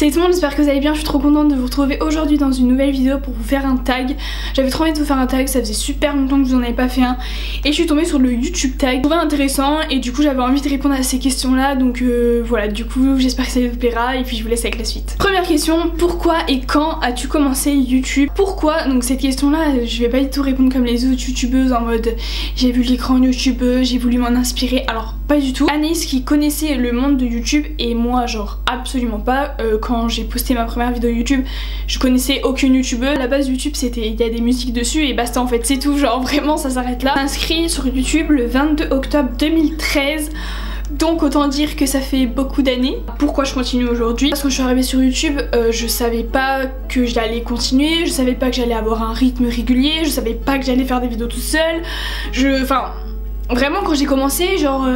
Salut tout le monde, j'espère que vous allez bien, je suis trop contente de vous retrouver aujourd'hui dans une nouvelle vidéo pour vous faire un tag. J'avais trop envie de vous faire un tag, ça faisait super longtemps que je vous en avais pas fait un. Et je suis tombée sur le YouTube tag, je trouvais intéressant et du coup j'avais envie de répondre à ces questions là. Donc voilà, du coup j'espère que ça vous plaira et puis je vous laisse avec la suite. Première question, pourquoi et quand as-tu commencé YouTube? Pourquoi? Donc cette question là, je vais pas du tout répondre comme les autres youtubeuses en mode j'ai vu l'écran YouTube, j'ai voulu m'en inspirer. Alors pas du tout. Anaïs qui connaissait le monde de YouTube et moi genre absolument pas. Quand j'ai posté ma première vidéo YouTube, je connaissais aucune youtubeuse. À la base YouTube c'était, il y a des musiques dessus et basta en fait, c'est tout, genre vraiment ça s'arrête là. Inscrit sur YouTube le 22 octobre 2013. Donc autant dire que ça fait beaucoup d'années. Pourquoi je continue aujourd'hui? Parce que quand je suis arrivée sur YouTube, je savais pas que j'allais continuer, je savais pas que j'allais avoir un rythme régulier, je savais pas que j'allais faire des vidéos toute seule. Enfin, vraiment quand j'ai commencé, genre...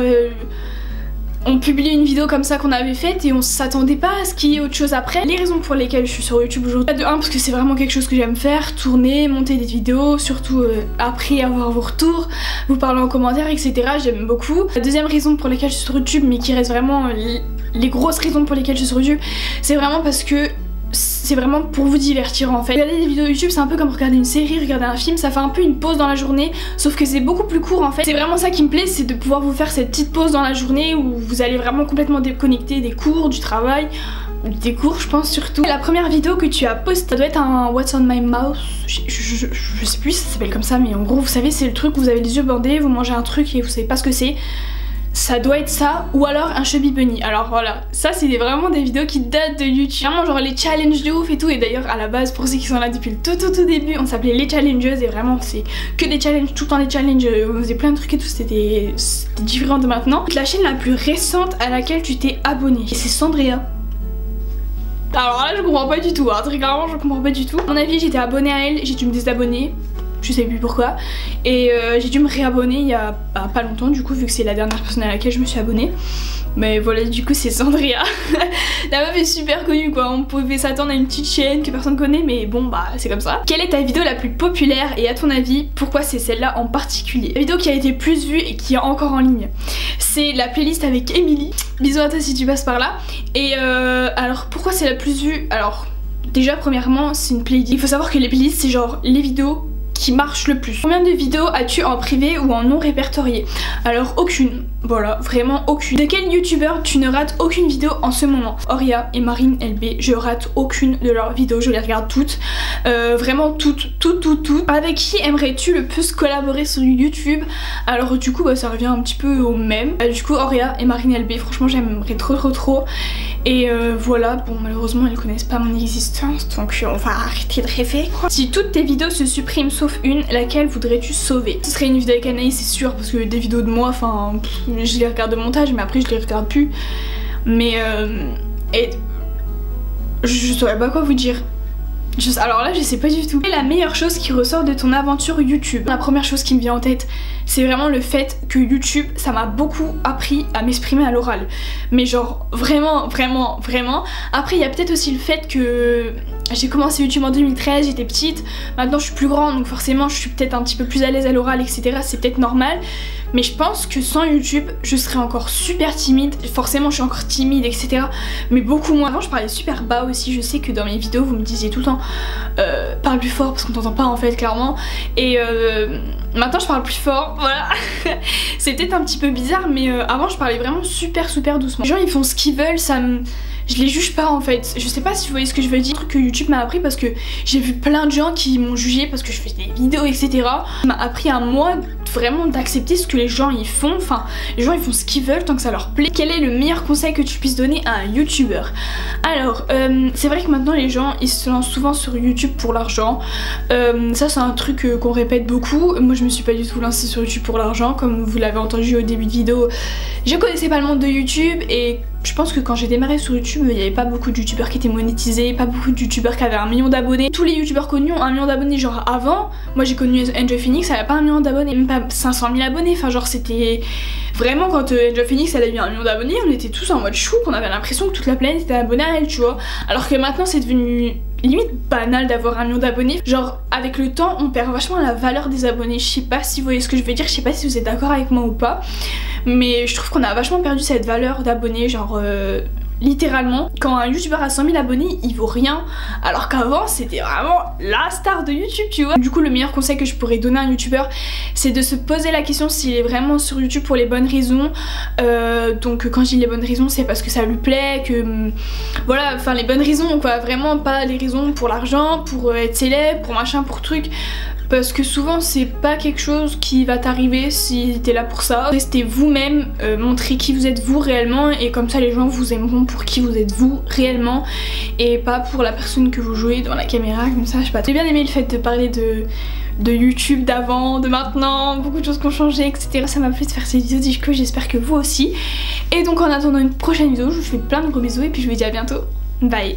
on publiait une vidéo comme ça qu'on avait faite et on s'attendait pas à ce qu'il y ait autre chose après. Les raisons pour lesquelles je suis sur YouTube aujourd'hui, de 1 parce que c'est vraiment quelque chose que j'aime faire, tourner, monter des vidéos, surtout après avoir vos retours, vous parler en commentaire, etc. J'aime beaucoup. La deuxième raison pour laquelle je suis sur YouTube, mais qui reste vraiment les grosses raisons pour lesquelles je suis sur YouTube, c'est vraiment parce que c'est vraiment pour vous divertir en fait. Regarder des vidéos YouTube c'est un peu comme regarder une série, regarder un film, ça fait un peu une pause dans la journée, sauf que c'est beaucoup plus court en fait. C'est vraiment ça qui me plaît, c'est de pouvoir vous faire cette petite pause dans la journée où vous allez vraiment complètement déconnecter des cours, du travail, des cours je pense surtout. La première vidéo que tu as postée, ça doit être un What's on my mouth, je sais plus si ça s'appelle comme ça, mais en gros vous savez c'est le truc où vous avez les yeux bandés, vous mangez un truc et vous savez pas ce que c'est. Ça doit être ça, ou alors un chubby bunny. Alors voilà, ça c'est vraiment des vidéos qui datent de YouTube. Vraiment genre les challenges de ouf et tout. Et d'ailleurs à la base, pour ceux qui sont là depuis le tout début, on s'appelait les challengers. Et vraiment c'est que des challenges, tout le temps des challenges. On faisait plein de trucs et tout, c'était différent de maintenant. La chaîne la plus récente à laquelle tu t'es abonnée, et c'est Sandrea. Alors là je comprends pas du tout, hein. Très clairement je comprends pas du tout. À mon avis j'étais abonnée à elle, j'ai dû me désabonner. Je sais plus pourquoi. Et j'ai dû me réabonner il y a pas longtemps du coup, vu que c'est la dernière personne à laquelle je me suis abonnée. Mais voilà, du coup c'est Sandrea. La meuf est super connue quoi, on pouvait s'attendre à une petite chaîne que personne connaît, mais bon bah c'est comme ça. Quelle est ta vidéo la plus populaire et à ton avis pourquoi c'est celle-là en particulier? La vidéo qui a été plus vue et qui est encore en ligne, c'est la playlist avec Emily. Bisous à toi si tu passes par là. Et alors pourquoi c'est la plus vue? Alors déjà premièrement c'est une playlist. Il faut savoir que les playlists c'est genre les vidéos qui marche le plus. Combien de vidéos as-tu en privé ou en non répertorié? Alors aucune, voilà, vraiment aucune. De quel youtubeur tu ne rates aucune vidéo en ce moment? Oria et Marine LB, je rate aucune de leurs vidéos, je les regarde toutes, vraiment toutes. Avec qui aimerais-tu le plus collaborer sur YouTube? Alors du coup bah, ça revient un petit peu au même. Du coup Oria et Marine LB, franchement j'aimerais trop. Et voilà, bon malheureusement elles connaissent pas mon existence, donc on va arrêter de rêver quoi. Si toutes tes vidéos se suppriment sauf une, laquelle voudrais-tu sauver? Ce serait une vidéo avec Anaïs c'est sûr, parce que des vidéos de moi, enfin je les regarde de montage mais après je les regarde plus. Mais et je saurais pas quoi vous dire. Alors là je sais pas du tout. Quelle est la meilleure chose qui ressort de ton aventure YouTube? La première chose qui me vient en tête c'est vraiment le fait que YouTube ça m'a beaucoup appris à m'exprimer à l'oral. Mais genre vraiment. Après il y a peut-être aussi le fait que j'ai commencé YouTube en 2013, j'étais petite, maintenant je suis plus grande donc forcément je suis peut-être un petit peu plus à l'aise à l'oral etc, c'est peut-être normal. Mais je pense que sans YouTube je serais encore super timide, forcément je suis encore timide etc, mais beaucoup moins. Avant je parlais super bas aussi, je sais que dans mes vidéos vous me disiez tout le temps parle plus fort parce qu'on t'entend pas en fait clairement. Et maintenant je parle plus fort, voilà. C'est peut-être un petit peu bizarre mais avant je parlais vraiment super doucement. Les gens ils font ce qu'ils veulent, je les juge pas en fait. Je sais pas si vous voyez ce que je veux dire, que YouTube m'a appris parce que j'ai vu plein de gens qui m'ont jugé parce que je fais des vidéos etc. Ça m'a appris à moi vraiment d'accepter ce que les gens ils font, enfin les gens ils font ce qu'ils veulent tant que ça leur plaît. Quel est le meilleur conseil que tu puisses donner à un youtubeur? Alors c'est vrai que maintenant les gens ils se lancent souvent sur YouTube pour l'argent, ça c'est un truc qu'on répète beaucoup. Moi je me suis pas du tout lancée sur YouTube pour l'argent, comme vous l'avez entendu au début de vidéo, je connaissais pas le monde de YouTube et je pense que quand j'ai démarré sur YouTube, il n'y avait pas beaucoup de youtubeurs qui étaient monétisés, pas beaucoup de youtubeurs qui avaient 1 million d'abonnés. Tous les youtubeurs connus ont 1 million d'abonnés, genre avant, moi j'ai connu Angel Phoenix, elle avait pas 1 million d'abonnés, même pas 500 000 abonnés, enfin genre c'était... Vraiment quand Angel Phoenix elle a eu 1 million d'abonnés, on était tous en mode chou, qu'on avait l'impression que toute la planète était abonnée à elle, tu vois. Alors que maintenant c'est devenu limite banal d'avoir 1 million d'abonnés. Genre avec le temps on perd vachement la valeur des abonnés. Je sais pas si vous voyez ce que je veux dire, je sais pas si vous êtes d'accord avec moi ou pas, mais je trouve qu'on a vachement perdu cette valeur d'abonnés. Genre littéralement. Quand un youtubeur a 100 000 abonnés, il vaut rien, alors qu'avant c'était vraiment la star de YouTube, tu vois. Du coup le meilleur conseil que je pourrais donner à un youtubeur, c'est de se poser la question s'il est vraiment sur YouTube pour les bonnes raisons. Donc quand je dis les bonnes raisons, c'est parce que ça lui plaît, que voilà, enfin les bonnes raisons quoi, vraiment pas les raisons pour l'argent, pour être célèbre, pour machin, pour truc. Parce que souvent c'est pas quelque chose qui va t'arriver si t'es là pour ça. Restez vous-même, montrez qui vous êtes vous réellement, et comme ça les gens vous aimeront pour qui vous êtes vous réellement et pas pour la personne que vous jouez dans la caméra comme ça, je sais pas. J'ai bien aimé le fait de parler de YouTube d'avant, de maintenant, beaucoup de choses qui ont changé, etc. Ça m'a plu de faire cette vidéo, du coup j'espère que vous aussi. Et donc en attendant une prochaine vidéo, je vous fais plein de gros bisous et puis je vous dis à bientôt. Bye.